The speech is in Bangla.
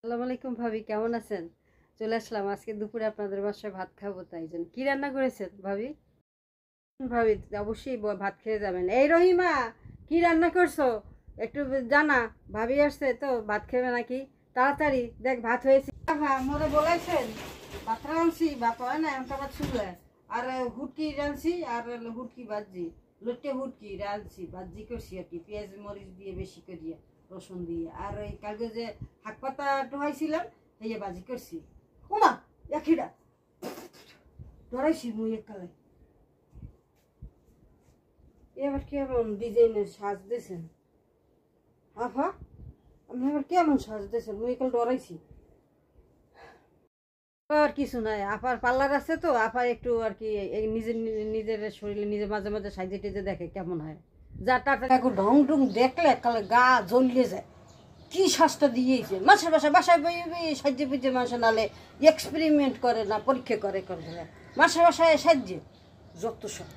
আসসালামু আলাইকুম ভাবি, কেমন আছেন? চলে আসলাম আজকে দুপুরে আপনাদের বাসায় ভাত খাবো, তাই জন্য। কি রান্না করেছেন ভাবি? ভাবি অবশ্যই ভাত খেয়ে যাবেন। এই রহিমা, কি রান্না করছো? একটু জানা। ভাবি আসছে তো, ভাত খেবে নাকি? তাড়াতাড়ি দেখ, ভাত হয়েছে। হ্যাঁ, মোরে বলেছেন ভাত রাঁধছি, ভাত হয় না এখন আবার ছুলে। আর হুটকি রাঁধছি, আর হুটকি ভাজি, লুটে হুটকি রাঁধছি, ভাজি করছি আর কি, পেঁয়াজ মরিচ দিয়ে বেশি করিয়া, রসুন দিয়ে। আর ওই কালকে যে শাক পাতা টোহাইছিলাম, এই ভাজি করছি। ওমা, এখিরা ধরাইছি মুই একালে। এবার কেমন ডিজাইনের সাজ দিয়েছেন আফা? আপনি এবার কেমন সাজ দিয়েছেন? মুই একাল ডরাইছি। আর কিছু নাই, আপার পার্লার আছে তো, আপা একটু আর কি নিজের নিজের শরীরে নিজে মাঝে মাঝে সাইজে টেজে দেখে কেমন হয়। যা টাটা ঢং ঢং দেখলে কালে গা জ্বলিয়ে যায়। কি শ্বাসটা দিয়েছে মাছের বাসায় বাসায় সাহায্যে পিজে মানুষ নালে এক্সপেরিমেন্ট করে না, পরীক্ষা করে করে মাছের বাসায় সাহায্যে যত সব।